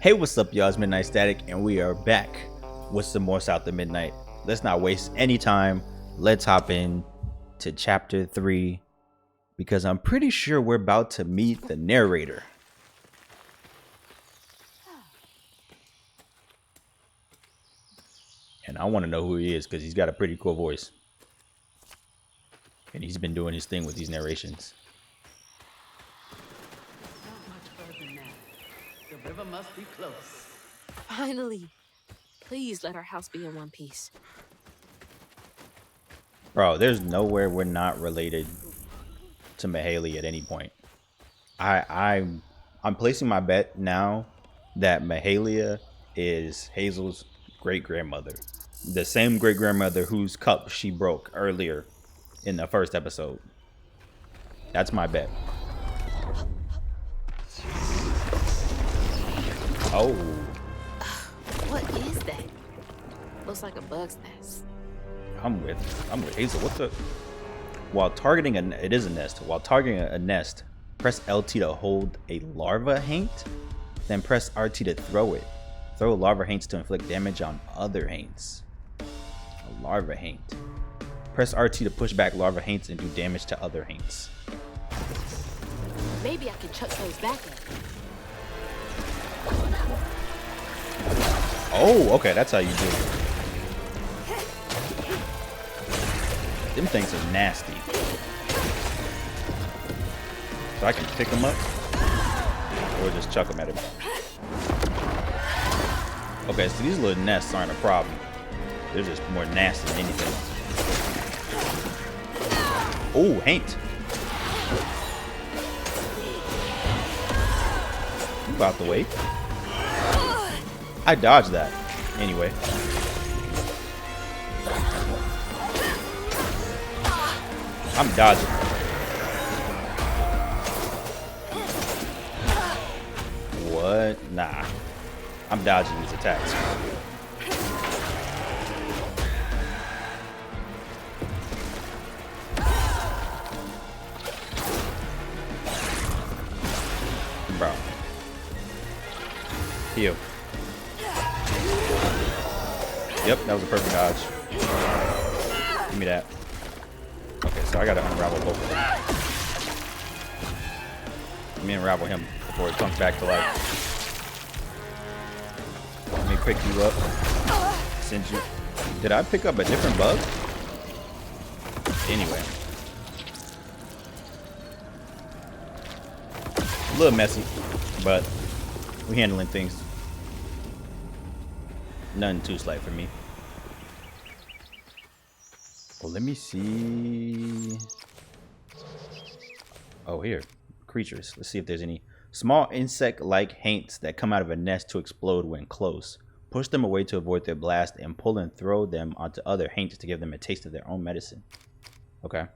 Hey, what's up, y'all? It's Midnight Static, and we are back with some more South of Midnight. Let's not waste any time. Let's hop in to chapter 3 because I'm pretty sure we're about to meet the narrator. And I want to know who he is because he's got a pretty cool voice. And he's been doing his thing with these narrations. Not much further now. The river must be close. Finally. Please let our house be in one piece. Bro, there's nowhere we're not related to Mahaley at any point. I'm placing my bet now that Mahalia is Hazel's great-grandmother. The same great-grandmother whose cup she broke earlier in the first episode. That's my bet. Oh. What is that? Looks like a bug's nest. I'm with Hazel. What the? While targeting it is a nest. While targeting a nest, press LT to hold a larva haint, then press RT to throw it. Throw larva haints to inflict damage on other haints. A larva haint. Press RT to push back larva haints and do damage to other haints. Maybe I can chuck those back at him. Oh, okay, that's how you do it. Them things are nasty. So I can pick them up or just chuck them at him. Okay, so these little nests aren't a problem. They're just more nasty than anything. Oh, haint. Move out the way. I dodged that. Anyway. I'm dodging. What? Nah. I'm dodging these attacks. Bro. Heal. Yep, that was a perfect dodge. Give me that. Okay, so I gotta unravel both of them. Let me unravel him before it comes back to life. Let me pick you up. Send you. Did I pick up a different bug? Anyway. A little messy, but we're handling things. Nothing too slight for me. Well, let me see. Oh, here. Creatures. Let's see if there's any small insect-like haints that come out of a nest to explode when close. Push them away to avoid their blast and pull and throw them onto other haints to give them a taste of their own medicine. Okay.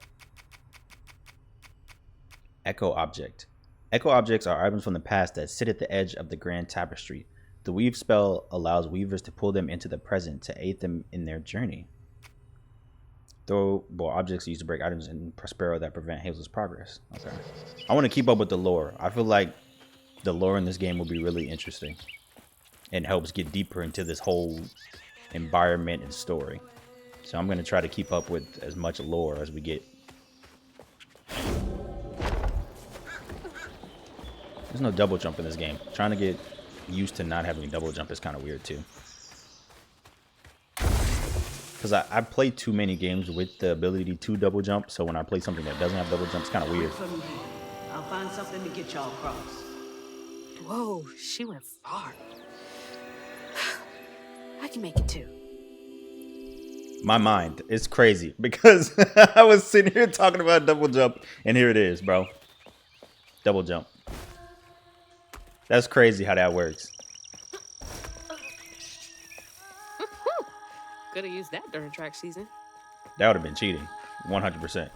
Echo object. Echo objects are items from the past that sit at the edge of the grand tapestry. The weave spell allows weavers to pull them into the present to aid them in their journey. Throwable objects used to break items in Prospero that prevent Hazel's progress. Okay. I want to keep up with the lore. I feel like the lore in this game will be really interesting and helps get deeper into this whole environment and story. So I'm going to try to keep up with as much lore as we get. There's no double jump in this game. Trying to get used to not having double jump is kind of weird too. Because I play too many games with the ability to double jump, so when I play something that doesn't have double jump, it's kind of weird. I'll find something to get y'all across. Whoa, she went far. I can make it too. My mind is crazy because I was sitting here talking about double jump, and here it is, bro. Double jump. That's crazy how that works. Could have used that during track season. That would have been cheating. 100%.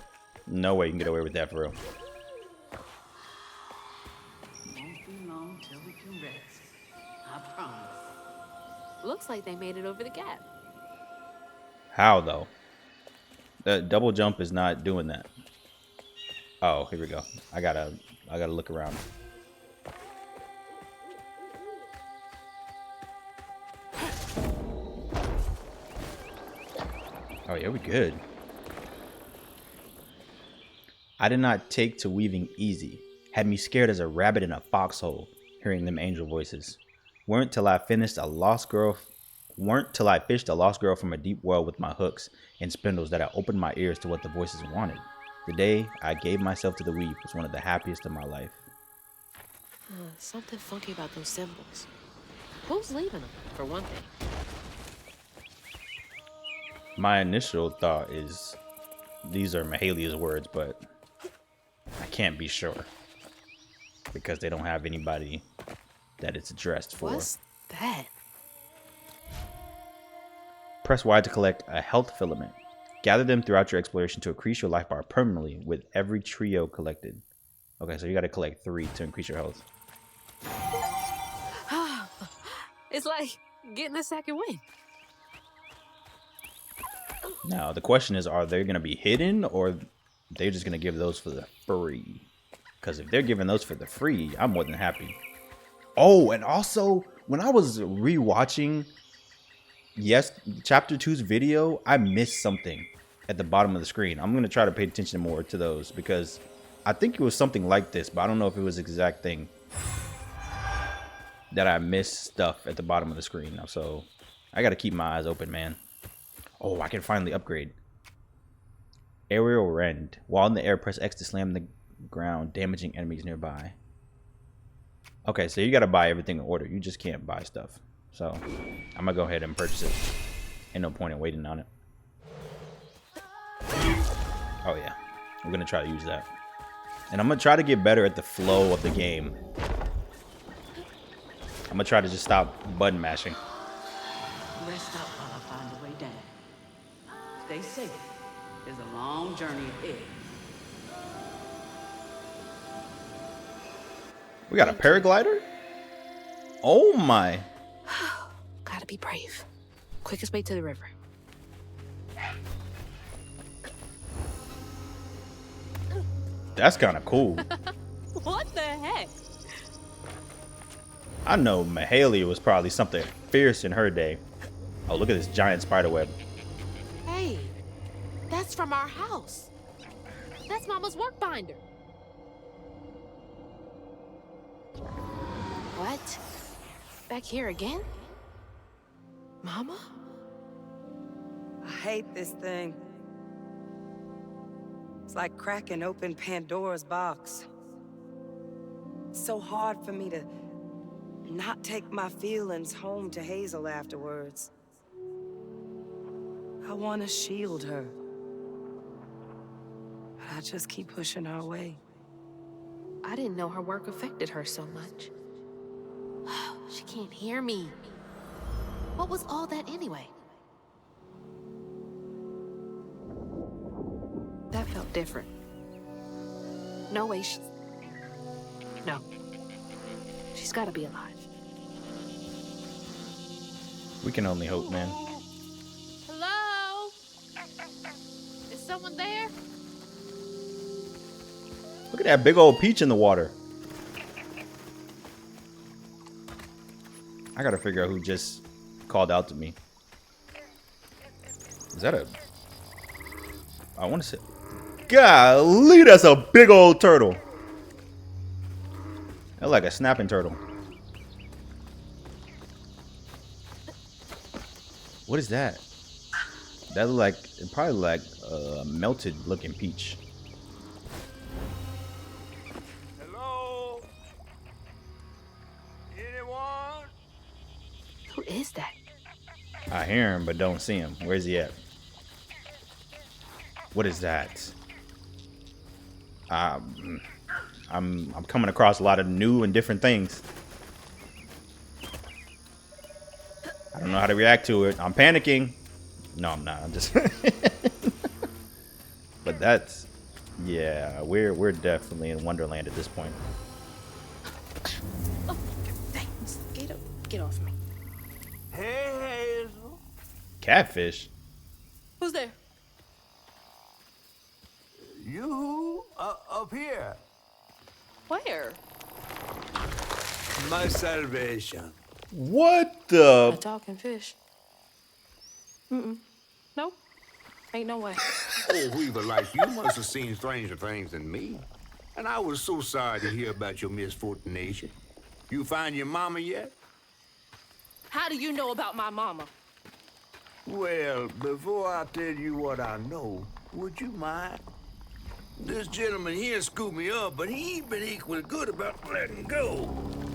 No way you can get away with that for real. Won't be long till we can rest. I promise. Looks like they made it over the gap. How though? The double jump is not doing that. Oh, here we go. I gotta look around. Oh yeah, we good. I did not take to weaving easy. Had me scared as a rabbit in a foxhole, hearing them angel voices. Weren't till I fished a lost girl from a deep well with my hooks and spindles that I opened my ears to what the voices wanted. The day I gave myself to the weave was one of the happiest of my life. Something funky about those symbols. Who's leaving them, for one thing? My initial thought is these are Mahalia's words, but I can't be sure because they don't have anybody that it's addressed for. What's that? Press Y to collect a health filament. Gather them throughout your exploration to increase your life bar permanently with every trio collected. Okay, so you got to collect 3 to increase your health. It's like getting a second wind. Now, the question is, are they going to be hidden or they're just going to give those for the free? Because if they're giving those for the free, I'm more than happy. Oh, and also, when I was rewatching Chapter 2's video, I missed something at the bottom of the screen. I'm going to try to pay attention more to those because I think it was something like this, but I don't know if it was the exact thing that I missed stuff at the bottom of the screen. So I got to keep my eyes open, man. Oh, I can finally upgrade. Aerial Rend. While in the air, press X to slam the ground, damaging enemies nearby. Okay, so you got to buy everything in order. You just can't buy stuff. So I'm going to go ahead and purchase it. Ain't no point in waiting on it. Oh, yeah. We're going to try to use that. And I'm going to try to get better at the flow of the game. I'm going to try to just stop button mashing. Rest up while I find the way down. Stay safe. There's a long journey ahead. We got a paraglider? Oh my. Gotta be brave. Quickest way to the river. That's kind of cool. What the heck? I know Mahalia was probably something fierce in her day. Oh, look at this giant spider web. Hey, that's from our house. That's Mama's work binder. What? Back here again? Mama? I hate this thing. It's like cracking open Pandora's box. It's so hard for me to not take my feelings home to Hazel afterwards. I want to shield her. But I just keep pushing her away. I didn't know her work affected her so much. She can't hear me. What was all that anyway? That felt different. No way No. She's gotta be alive. We can only hope, man. Hello? Is someone there? Look at that big old peach in the water. I gotta figure out who just called out to me. Is that a... I want to say... Golly, that's a big old turtle. That's like a snapping turtle. What is that? That look like... probably like a melted looking peach. Hello? Anyone? Who is that? I hear him, but don't see him. Where's he at? What is that? I'm coming across a lot of new and different things. I don't know how to react to it. I'm panicking. No, I'm not. I'm just. But that's, yeah. We're definitely in Wonderland at this point. Oh, thanks. Get off me. Hey, Hazel. Catfish. Who's there? You up here. Where? My salvation. What A the? talking fish. Mm-mm. Nope. Ain't no way. Oh, Weaver like you must have seen stranger things than me. And I was so sorry to hear about your misfortune. You find your mama yet? How do you know about my mama? Well, before I tell you what I know, would you mind? This gentleman here scooped me up, but he ain't been equally good about letting go.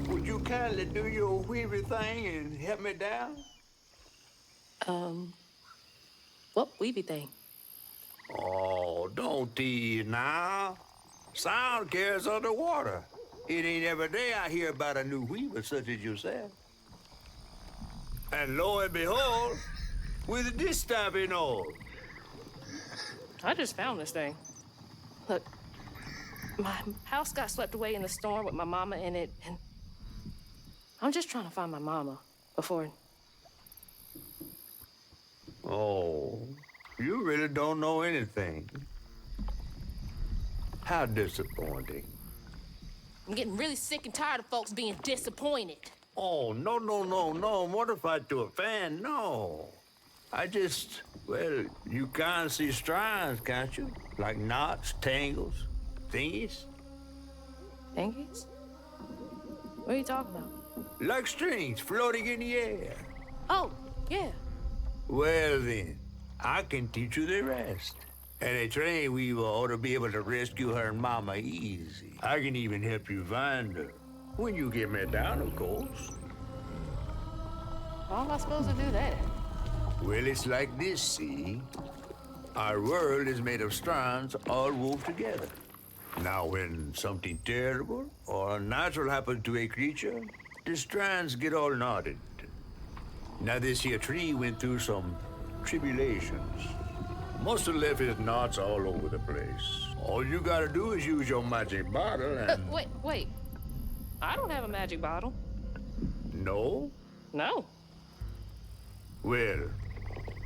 Would you kindly do your Weaver thing and help me down? What weavy thing? Oh, don't tease now. Sound carries underwater. It ain't every day I hear about a new Weaver such as yourself. And lo and behold, with this stopping all. I just found this thing. Look, my house got swept away in the storm with my mama in it, and I'm just trying to find my mama before... Oh, you really don't know anything. How disappointing. I'm getting really sick and tired of folks being disappointed. Oh, no, mortified to a fan, no. I just, well, you can't see strands, can't you? Like knots, tangles, thingies. Thingies? What are you talking about? Like strings floating in the air. Oh, yeah. Well then, I can teach you the rest. And a train weaver ought to be able to rescue her mama easy. I can even help you find her. When you get me down, of course. How am I supposed to do that? Well, it's like this, see? Our world is made of strands all wove together. Now, when something terrible or unnatural happens to a creature, the strands get all knotted. Now, this here tree went through some tribulations. Must have left his knots all over the place. All you gotta do is use your magic bottle and... Wait. I don't have a magic bottle. No? No. Well,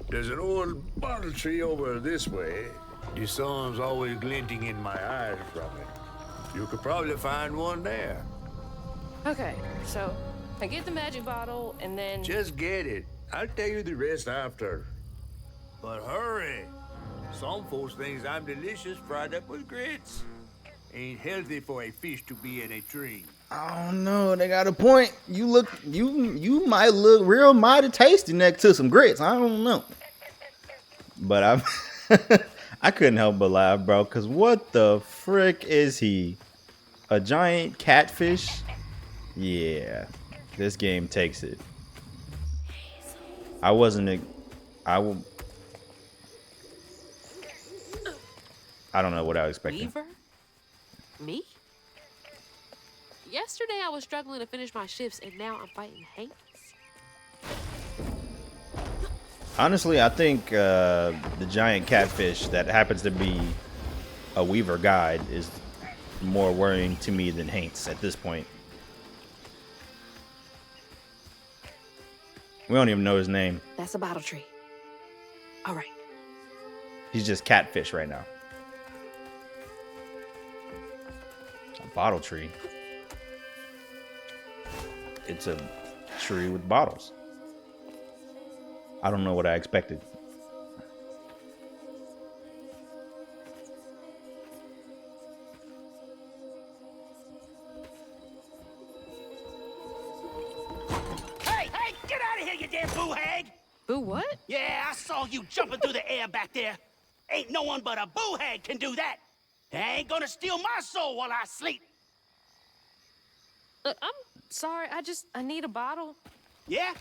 there's an old bottle tree over this way. The sun's always glinting in my eyes from it. You could probably find one there. Okay, so I get the magic bottle and then... Just get it. I'll tell you the rest after. But hurry. Some folks think I'm delicious fried up with grits. Ain't healthy for a fish to be in a tree. Oh no, they got a point. You might look real mighty tasty next to some grits. I don't know. But I couldn't help but laugh, bro, because what the frick is he? A giant catfish? Yeah. This game takes it. I don't know what I was expecting. Weaver? Me? Yesterday I was struggling to finish my shifts, and now I'm fighting Hanks. Honestly, I think the giant catfish that happens to be a Weaver guide is more worrying to me than Haints at this point. We don't even know his name. That's a bottle tree. All right. He's just catfish right now. A bottle tree. It's a tree with bottles. I don't know what I expected. Hey, get out of here, you damn boo hag! Boo what? Yeah, I saw you jumping through the air back there. Ain't no one but a boo hag can do that. They ain't gonna steal my soul while I sleep. Look, I'm sorry. I need a bottle. Yeah?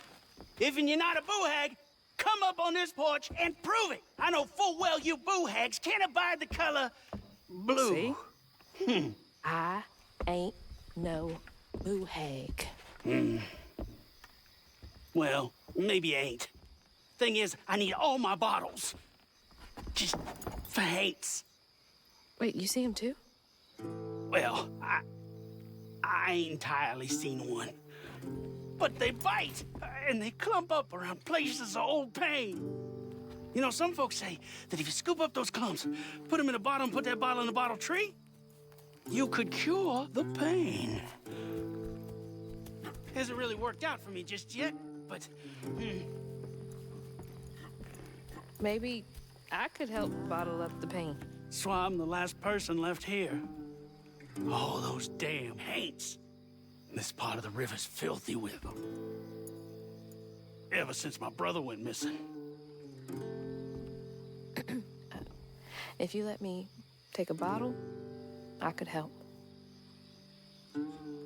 Even you're not a boo hag, come up on this porch and prove it. I know full well you boo hags can't abide the color blue. See? I ain't no boo hag. Well, maybe you ain't. Thing is, I need all my bottles. Just for Haints. Wait, you see him too? Well, I ain't entirely seen one. But they bite, and they clump up around places of old pain. You know, some folks say that if you scoop up those clumps, put them in a bottle and put that bottle in a bottle tree, you could cure the pain. Hasn't really worked out for me just yet, but... Maybe I could help bottle up the pain. That's why I'm the last person left here. All those damn haints. This part of the river's filthy with them. Ever since my brother went missing. If you let me take a bottle, I could help.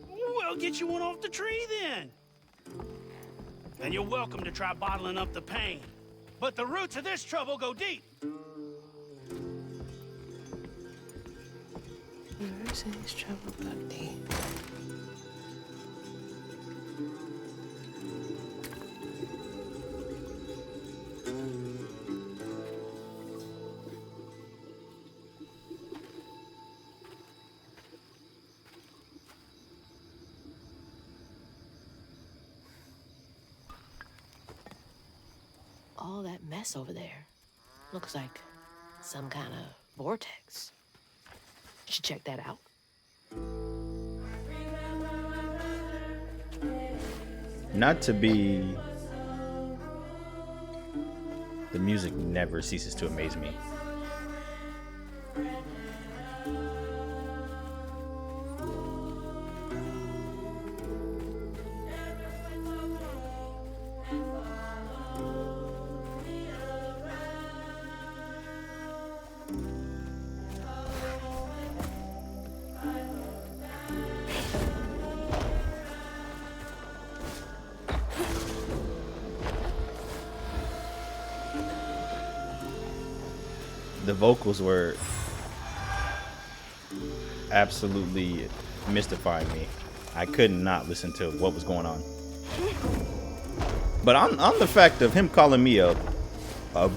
We'll get you one off the tree then. And you're welcome to try bottling up the pain. But the roots of this trouble go deep. This trouble go deep. All that mess over there looks like some kind of vortex. Should check that out. Not to be... The music never ceases to amaze me. The vocals were absolutely mystifying me. I could not listen to what was going on. But on the fact of him calling me a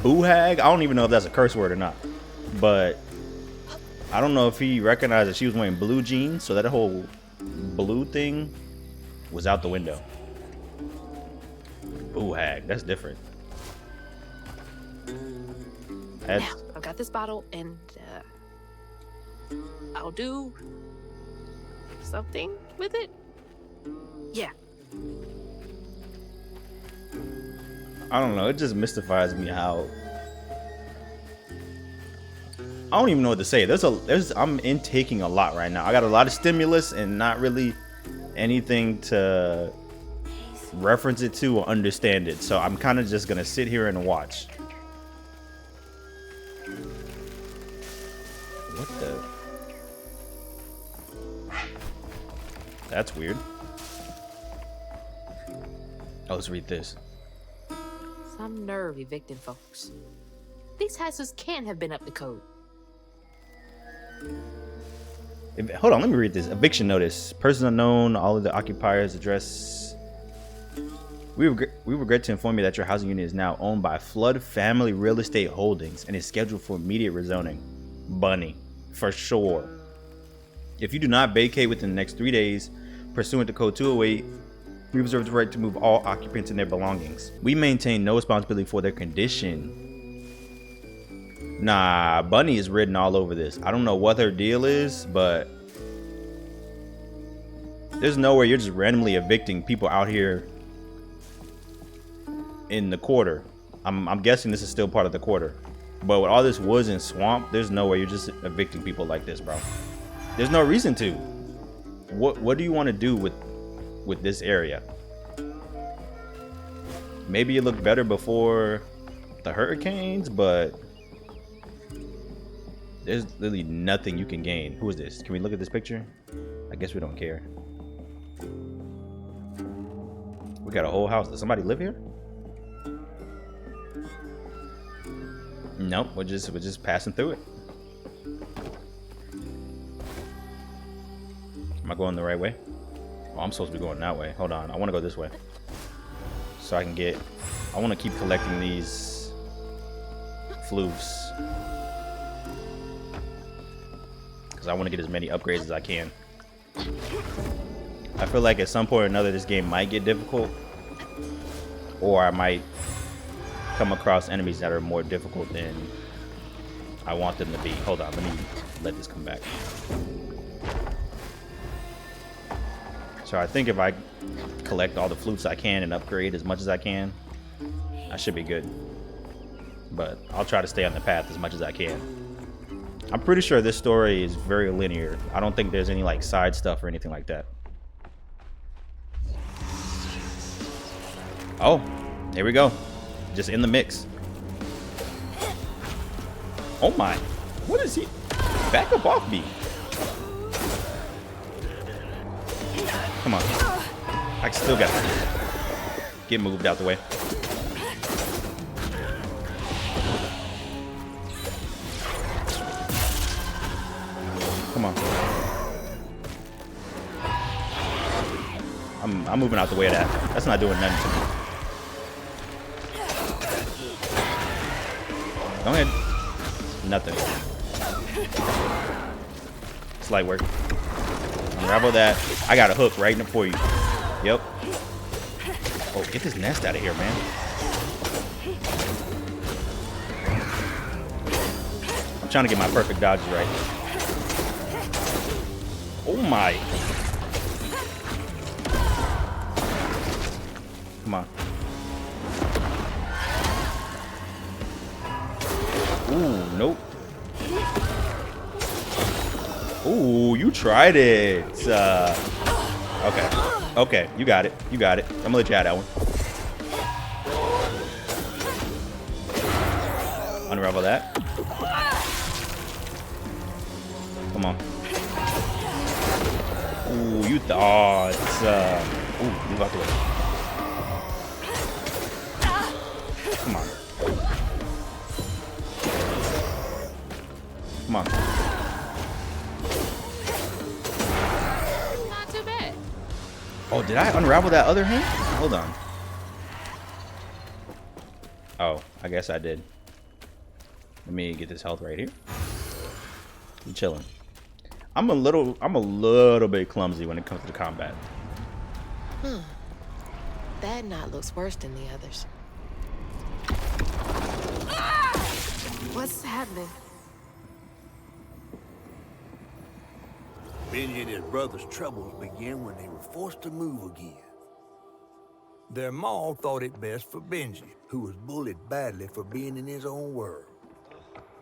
boo hag, I don't even know if that's a curse word or not. But I don't know if he recognized that she was wearing blue jeans, so that whole blue thing was out the window. Boo hag, that's different. Now, I've got this bottle, and I'll do something with it. Yeah. I don't know. It just mystifies me how. I don't even know what to say. I'm intaking a lot right now. I got a lot of stimulus and not really anything to reference it to or understand it. So I'm kind of just gonna sit here and watch. What the? That's weird. Oh, let's read this. Some nerve evicting folks. These houses can't have been up to code. Hold on, let me read this. Eviction notice. Person unknown. All of the occupiers' address. We regret to inform you that your housing unit is now owned by Flood Family Real Estate Holdings and is scheduled for immediate rezoning. Bunny, for sure. If you do not vacate within the next 3 days, pursuant to Code 208, we reserve the right to move all occupants and their belongings. We maintain no responsibility for their condition. Nah, Bunny is written all over this. I don't know what her deal is, but there's nowhere you're just randomly evicting people out here in the quarter. I'm guessing this is still part of the quarter. But with all this woods and swamp, there's no way you're just evicting people like this, bro. There's no reason to. What do you want to do with this area? Maybe it looked better before the hurricanes, but there's literally nothing you can gain. Who is this? Can we look at this picture? I guess we don't care. We got a whole house. Does somebody live here? Nope, we're just passing through it. Am I going the right way? Oh, I'm supposed to be going that way. Hold on, I want to go this way. So I want to keep collecting these floofs. Because I want to get as many upgrades as I can. I feel like at some point or another this game might get difficult. Or I might come across enemies that are more difficult than I want them to be. Hold on, let me let this come back. So I think if I collect all the flutes I can and upgrade as much as I can, I should be good. but I'll try to stay on the path as much as I can. I'm pretty sure this story is very linear. I don't think there's any like side stuff or anything like that. Oh, here we go. Just in the mix. Oh my. What is he? Back up off me. Come on. I still got to get moved out the way. Come on. I'm moving out the way of that. That's not doing nothing to me. Go ahead. Nothing. It's light work. Unravel that. I got a hook right in it for you. Yep. Oh, get this nest out of here, man. I'm trying to get my perfect dodges right. Oh my. Come on. Ooh, nope. Ooh, you tried it. Okay. Okay, you got it. You got it. I'm gonna let you have that one. Unravel that. Come on. Ooh, you thought. Ooh, move out the way. Come on. Come on. Not too bad. Oh, did I unravel that other hand? Hold on. Oh, I guess I did. Let me get this health right here. I'm chilling. I'm a little bit clumsy when it comes to combat. That knot looks worse than the others. What's happening? Benji and his brother's troubles began when they were forced to move again. Their maw thought it best for Benji, who was bullied badly for being in his own world.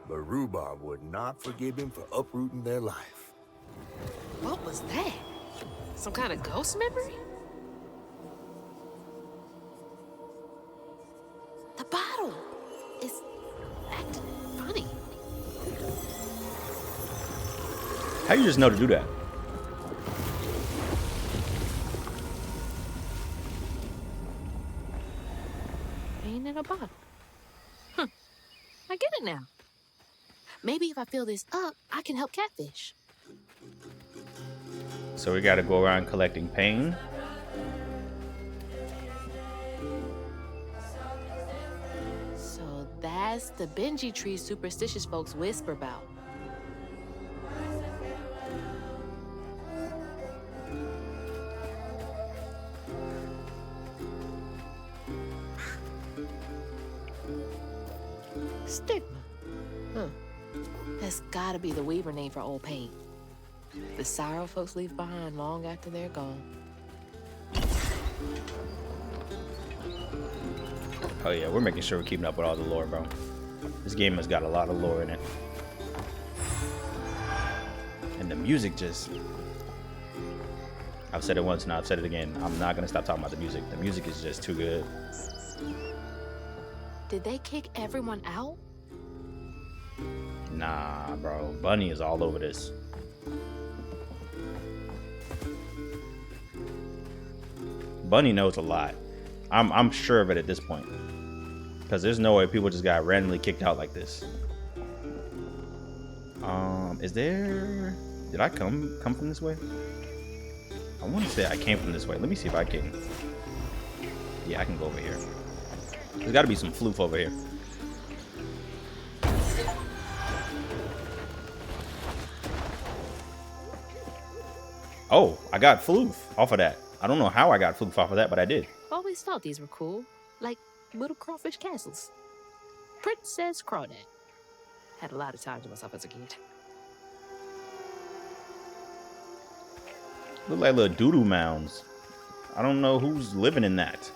But Rhubarb would not forgive him for uprooting their life. What was that? Some kind of ghost memory? The bottle is acting funny. How you just know to do that? Ain't in a bottle. Huh. I get it now. Maybe if I fill this up, I can help catfish. So we gotta go around collecting pain. So that's the Benji tree superstitious folks whisper about. Stigma. Huh. That's gotta be the Weaver name for old pain. The sorrow folks leave behind long after they're gone. Oh yeah, we're making sure we're keeping up with all the lore, bro. This game has got a lot of lore in it. And the music just... I've said it once and I've said it again. I'm not gonna stop talking about the music. The music is just too good. Did they kick everyone out? Nah, bro. Bunny is all over this. Bunny knows a lot. I'm sure of it at this point. Because there's no way people just got randomly kicked out like this. Is there... Did I come from this way? I want to say I came from this way. Let me see if I can... Yeah, I can go over here. There's got to be some floof over here. Oh, I got floof off of that. I don't know how I got floof off of that, but I did. Always thought these were cool. Like little crawfish castles. Princess Crawdad. Had a lot of time to myself as a kid. Look like little doo-doo mounds. I don't know who's living in that.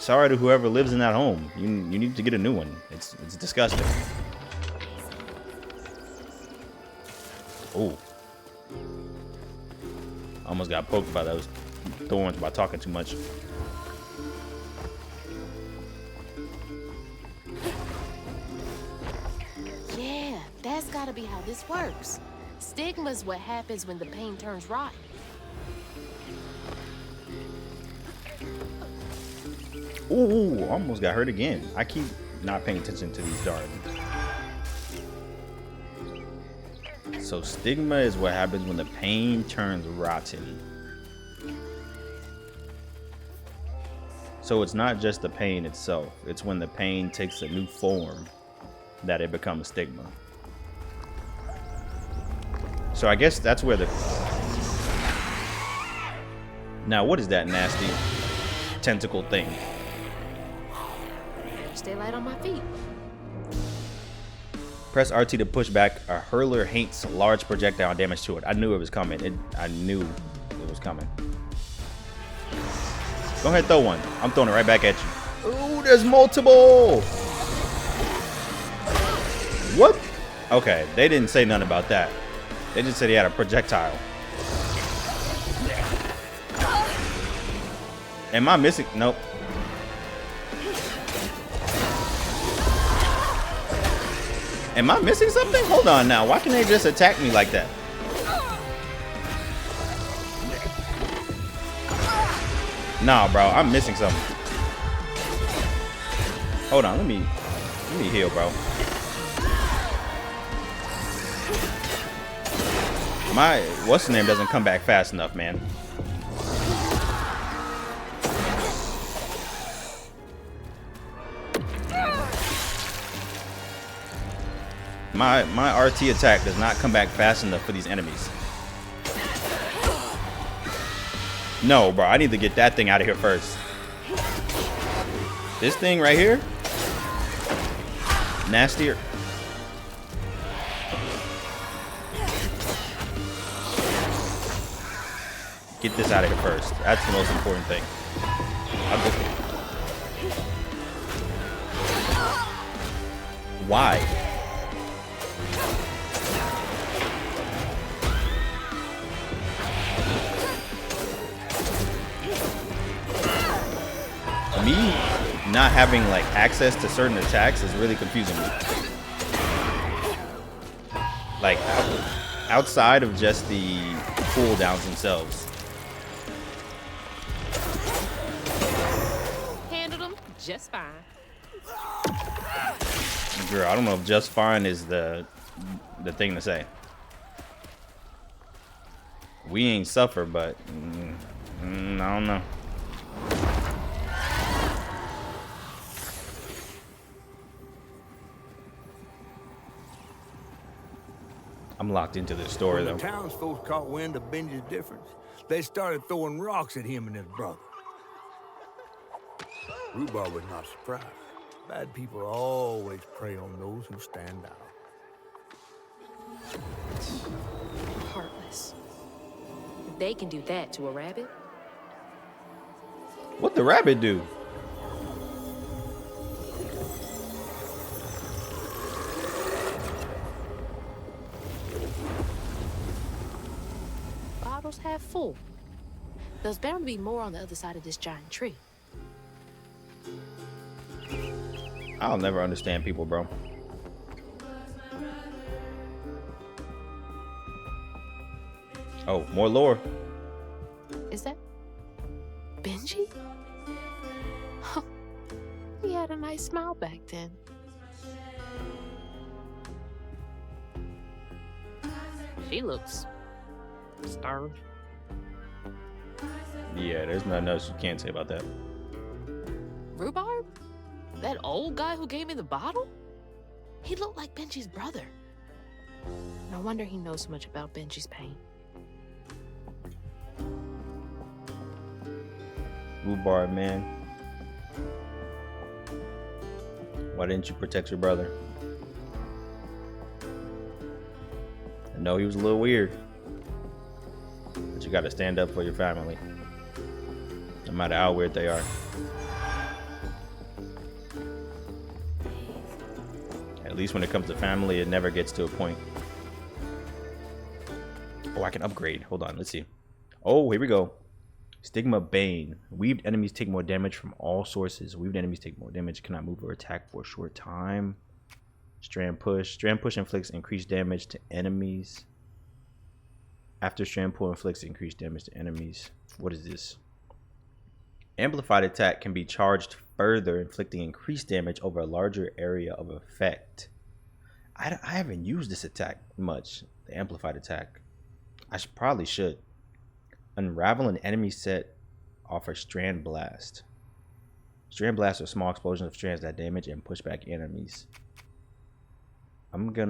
Sorry to whoever lives in that home. You need to get a new one. It's disgusting. Oh. Almost got poked by those thorns by talking too much. Yeah, that's gotta be how this works. Stigma's what happens when the pain turns rotten. Ooh, almost got hurt again. I keep not paying attention to these darts. So stigma is what happens when the pain turns rotten. So it's not just the pain itself. It's when the pain takes a new form that it becomes stigma. So I guess that's where the... Now, what is that nasty tentacle thing? Stay light on my feet. Press RT to push back. A hurler hates large projectile damage to it. I knew it was coming. I knew it was coming. Go ahead, throw one. I'm throwing it right back at you. Ooh, there's multiple. What? Okay, they didn't say nothing about that. They just said he had a projectile. Am I missing? Nope. Am I missing something? Hold on now. Why can they just attack me like that? Nah, bro. I'm missing something. Hold on. Let me heal, bro. My what's the name doesn't come back fast enough, man. My RT attack does not come back fast enough for these enemies. No, bro, I need to get that thing out of here first. This thing right here? Nastier. Get this out of here first. That's the most important thing. Why? Me not having like access to certain attacks is really confusing me. Like outside of just the cooldowns themselves. Handled them just fine. Girl, I don't know if just fine is the thing to say. We ain't suffer, but I don't know. I'm locked into this story, though. When the townsfolk caught wind of Benji's difference, they started throwing rocks at him and his brother. Rhubarb was not surprised. Bad people always prey on those who stand out. Heartless. If they can do that to a rabbit. What the rabbit do? Bottles half full. There's bound to be more on the other side of this giant tree. I'll never understand people, bro. Oh, more lore. Is that Benji? He had a nice smile back then. She looks starved. Yeah, there's nothing else you can't say about that. Rhubarb? That old guy who gave me the bottle? He looked like Benji's brother. No wonder he knows so much about Benji's pain. Rhubarb, man. Why didn't you protect your brother? I know he was a little weird, but you gotta stand up for your family, no matter how weird they are. At least when it comes to family, it never gets to a point. Oh, I can upgrade. Hold on, let's see. Oh, here we go. Stigma Bane. Weaved enemies take more damage from all sources. Weaved enemies take more damage. Cannot move or attack for a short time. Strand Push. Strand Push inflicts increased damage to enemies. After Strand Pull inflicts increased damage to enemies. What is this? Amplified Attack can be charged further, inflicting increased damage over a larger area of effect. I haven't used this attack much. The Amplified Attack. I probably should. Unravel an enemy set offers Strand Blast. Strand Blast are small explosions of strands that damage and push back enemies. I'm just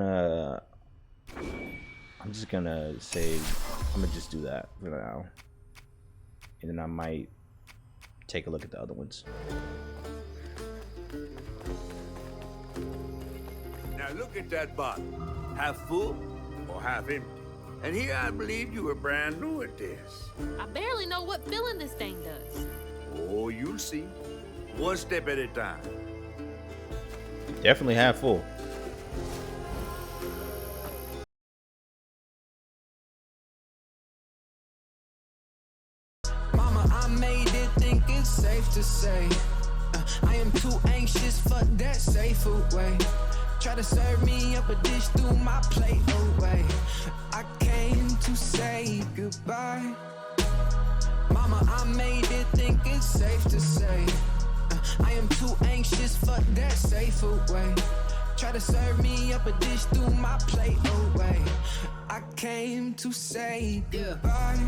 gonna say I'm gonna just do that for now, and then I might take a look at the other ones. Now look at that bottle, half full or half empty. And here I believe you were brand new at this. I barely know what filling this thing does. Oh, you'll see. One step at a time. Definitely half full. Mama, I made it, think it's safe to say I am too anxious, fuck that safe food way. Try to serve me up a dish through my plate away. I came to say goodbye. Mama, I made it, think it's safe to say I am too anxious, fuck that safe food way. Try to serve me up a dish through my plate away. I came to say goodbye.